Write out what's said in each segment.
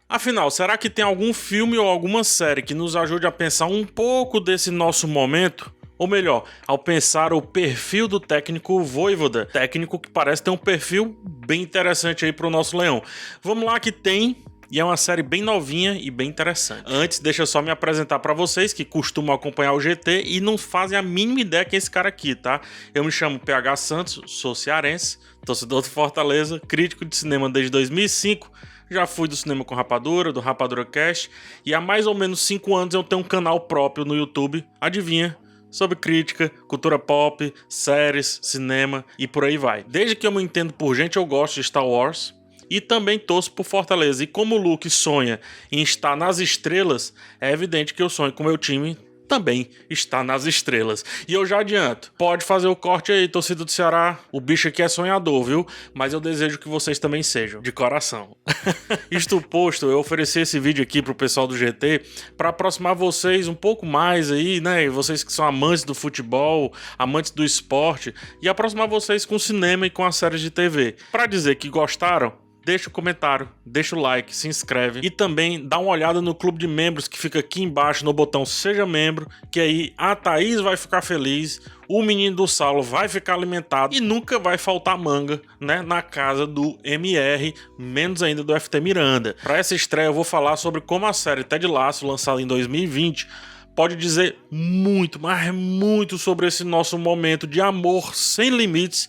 Afinal, será que tem algum filme ou alguma série que nos ajude a pensar um pouco desse nosso momento? Ou melhor, ao pensar o perfil do técnico Vojvoda, técnico que parece ter um perfil bem interessante aí pro nosso leão. Vamos lá que tem, e é uma série bem novinha e bem interessante. Antes, deixa eu só me apresentar pra vocês que costumam acompanhar o GT e não fazem a mínima ideia quem é esse cara aqui, tá? Eu me chamo PH Santos, sou cearense, torcedor do Fortaleza, crítico de cinema desde 2005, já fui do Cinema com Rapadura, do Rapadura Cast, e há mais ou menos 5 anos eu tenho um canal próprio no YouTube, adivinha? Sobre crítica, cultura pop, séries, cinema e por aí vai. Desde que eu me entendo por gente, eu gosto de Star Wars e também torço por Fortaleza. E como o Luke sonha em estar nas estrelas, é evidente que eu sonho com o meu time também está nas estrelas. E eu já adianto, pode fazer o corte aí, torcida do Ceará, o bicho aqui é sonhador, viu? Mas eu desejo que vocês também sejam, de coração. Isto posto, eu ofereci esse vídeo aqui pro pessoal do GT para aproximar vocês um pouco mais aí, né? Vocês que são amantes do futebol, amantes do esporte, e aproximar vocês com o cinema e com as séries de TV. Para dizer que gostaram, deixa o comentário, deixa o like, se inscreve e também dá uma olhada no clube de membros que fica aqui embaixo no botão Seja Membro, que aí a Thaís vai ficar feliz, o menino do Saulo vai ficar alimentado e nunca vai faltar manga, né, na casa do MR, menos ainda do FT Miranda. Para essa estreia eu vou falar sobre como a série Ted Lasso, lançada em 2020, pode dizer muito, mas muito sobre esse nosso momento de amor sem limites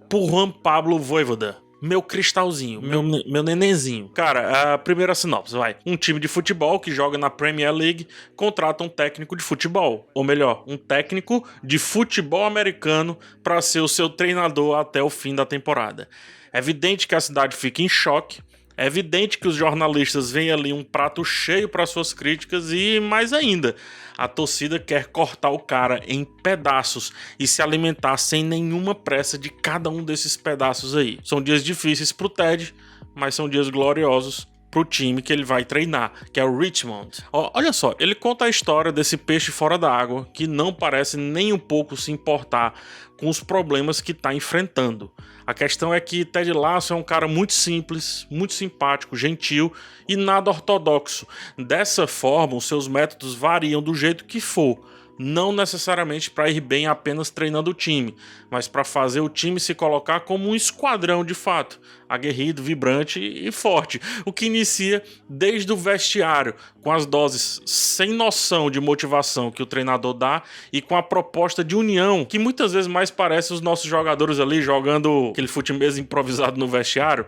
por Juan Pablo Vojvoda. Meu cristalzinho, meu nenenzinho. Cara, a primeira sinopse, vai. Um time de futebol que joga na Premier League contrata um técnico de futebol. Ou melhor, um técnico de futebol americano para ser o seu treinador até o fim da temporada. É evidente que a cidade fica em choque. É evidente que os jornalistas veem ali um prato cheio para suas críticas e, mais ainda, a torcida quer cortar o cara em pedaços e se alimentar sem nenhuma pressa de cada um desses pedaços aí. São dias difíceis pro Ted, mas são dias gloriosos pro time que ele vai treinar, que é o Richmond. Olha só, ele conta a história desse peixe fora da água que não parece nem um pouco se importar com os problemas que está enfrentando. A questão é que Ted Lasso é um cara muito simples, muito simpático, gentil e nada ortodoxo. Dessa forma, os seus métodos variam do jeito que for. Não necessariamente para ir bem apenas treinando o time, mas para fazer o time se colocar como um esquadrão de fato, aguerrido, vibrante e forte, o que inicia desde o vestiário, com as doses sem noção de motivação que o treinador dá e com a proposta de união, que muitas vezes mais parece os nossos jogadores ali jogando aquele fute-mesa improvisado no vestiário.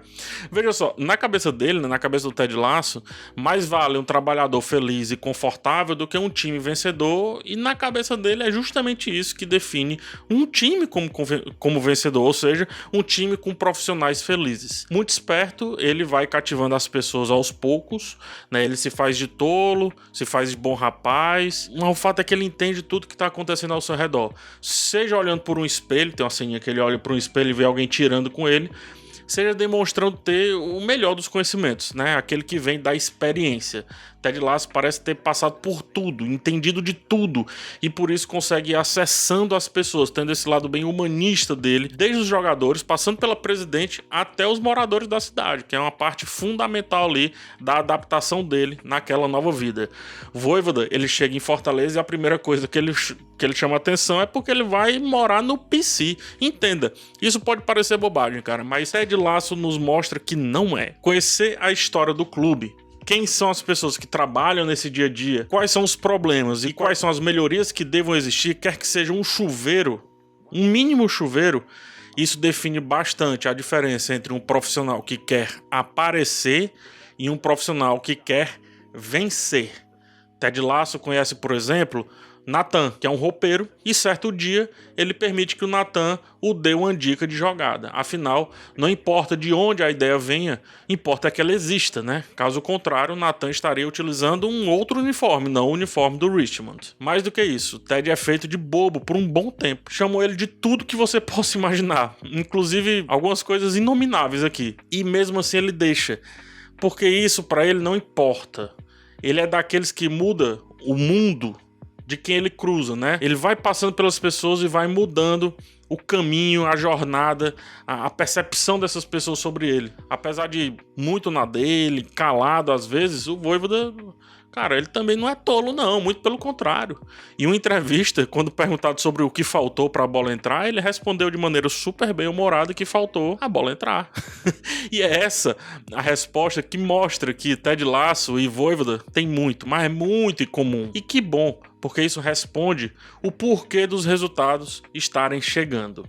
Veja só, na cabeça dele, na cabeça do Ted Lasso, mais vale um trabalhador feliz e confortável do que um time vencedor, e na cabeça dele é justamente isso que define um time como vencedor, ou seja, um time com profissionais felizes. Muito esperto, ele vai cativando as pessoas aos poucos, né? Ele se faz de tolo, se faz de bom rapaz, mas o fato é que ele entende tudo que está acontecendo ao seu redor. Seja olhando por um espelho, tem uma ceninha que ele olha por um espelho e vê alguém tirando com ele, seja demonstrando ter o melhor dos conhecimentos, né? Aquele que vem da experiência. Ted Lasso parece ter passado por tudo, entendido de tudo, e por isso consegue ir acessando as pessoas, tendo esse lado bem humanista dele, desde os jogadores, passando pela presidente até os moradores da cidade, que é uma parte fundamental ali da adaptação dele naquela nova vida. Vojvoda, ele chega em Fortaleza e a primeira coisa que ele chama atenção é porque ele vai morar no PC. Entenda, isso pode parecer bobagem, cara, mas Ted Lasso nos mostra que não é. Conhecer a história do clube, quem são as pessoas que trabalham nesse dia a dia, quais são os problemas e quais são as melhorias que devam existir, quer que seja um chuveiro, um mínimo chuveiro, isso define bastante a diferença entre um profissional que quer aparecer e um profissional que quer vencer. Ted Lasso conhece, por exemplo, Nathan, que é um roupeiro, e certo dia ele permite que o Nathan o dê uma dica de jogada. Afinal, não importa de onde a ideia venha, importa é que ela exista, né? Caso contrário, o Nathan estaria utilizando um outro uniforme, não o uniforme do Richmond. Mais do que isso, Ted é feito de bobo por um bom tempo. Chamou ele de tudo que você possa imaginar, inclusive algumas coisas inomináveis aqui. E mesmo assim ele deixa, porque isso para ele não importa. Ele é daqueles que muda o mundo de quem ele cruza, né? Ele vai passando pelas pessoas e vai mudando o caminho, a jornada, a percepção dessas pessoas sobre ele. Apesar de muito na dele, calado às vezes, o Vojvoda, cara, ele também não é tolo não, muito pelo contrário. Em uma entrevista, quando perguntado sobre o que faltou para a bola entrar, ele respondeu de maneira super bem-humorada que faltou a bola entrar. E é essa a resposta que mostra que Ted Lasso e Vojvoda tem muito, mas é muito em comum. E que bom, porque isso responde o porquê dos resultados estarem chegando.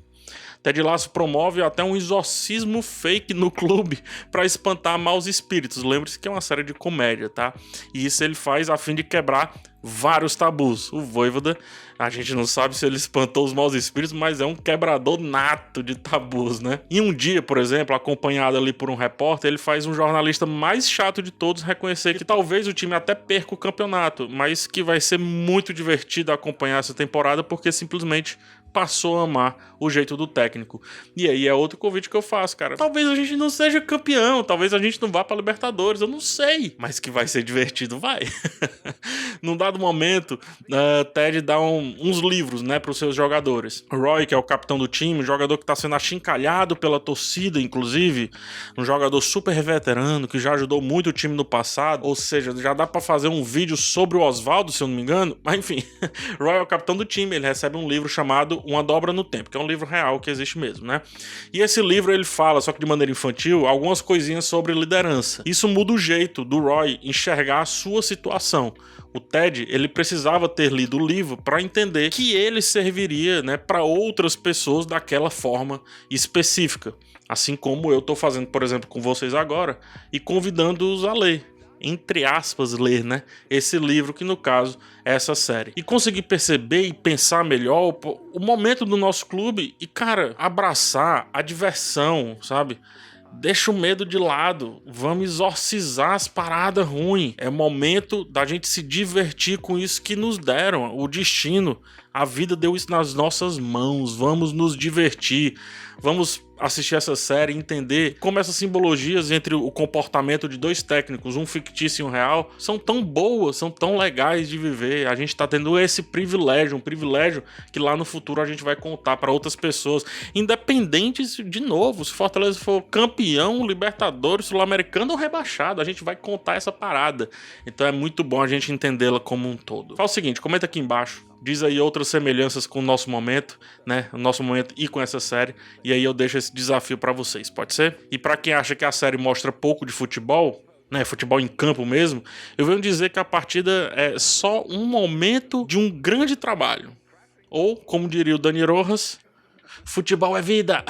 Ted Lasso promove até um exorcismo fake no clube para espantar maus espíritos. Lembre-se que é uma série de comédia, tá? E isso ele faz a fim de quebrar vários tabus. O Vojvoda, a gente não sabe se ele espantou os maus espíritos, mas é um quebrador nato de tabus, né? E um dia, por exemplo, acompanhado ali por um repórter, ele faz um jornalista mais chato de todos reconhecer que talvez o time até perca o campeonato, mas que vai ser muito divertido acompanhar essa temporada porque simplesmente passou a amar o jeito do técnico. E aí é outro convite que eu faço, cara. Talvez a gente não seja campeão, talvez a gente não vá pra Libertadores, eu não sei. Mas que vai ser divertido, vai. Num dado momento, Ted dá uns livros, né, pros seus jogadores. O Roy, que é o capitão do time, um jogador que tá sendo achincalhado pela torcida, inclusive, um jogador super veterano, que já ajudou muito o time no passado, ou seja, já dá pra fazer um vídeo sobre o Oswaldo, se eu não me engano, mas enfim. Roy é o capitão do time, ele recebe um livro chamado Uma Dobra no Tempo, que é um livro real que existe mesmo, né? E esse livro ele fala, só que de maneira infantil, algumas coisinhas sobre liderança. Isso muda o jeito do Roy enxergar a sua situação. O Ted, ele precisava ter lido o livro para entender que ele serviria, né, para outras pessoas daquela forma específica. Assim como eu estou fazendo, por exemplo, com vocês agora e convidando-os a ler. Entre aspas, ler, né? Esse livro que, no caso, é essa série. E conseguir perceber e pensar melhor o momento do nosso clube e, cara, abraçar a diversão, sabe? Deixa o medo de lado, vamos exorcizar as paradas ruins. É momento da gente se divertir com isso que nos deram, o destino. A vida deu isso nas nossas mãos, vamos nos divertir, vamos assistir essa série e entender como essas simbologias entre o comportamento de dois técnicos, um fictício e um real, são tão boas, são tão legais de viver. A gente tá tendo esse privilégio, um privilégio que lá no futuro a gente vai contar para outras pessoas, independentes, de novo, se Fortaleza for campeão, Libertadores, Sul-Americano ou rebaixado, a gente vai contar essa parada. Então é muito bom a gente entendê-la como um todo. Fala o seguinte, comenta aqui embaixo, diz aí outras semelhanças com o nosso momento, né? O nosso momento e com essa série. E aí eu deixo esse desafio pra vocês, pode ser? E pra quem acha que a série mostra pouco de futebol, né? Futebol em campo mesmo, eu venho dizer que a partida é só um momento de um grande trabalho. Ou, como diria o Dani Rojas, futebol é vida!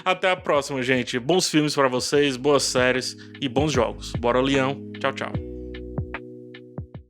Até a próxima, gente. Bons filmes pra vocês, boas séries e bons jogos. Bora, Leão. Tchau, tchau.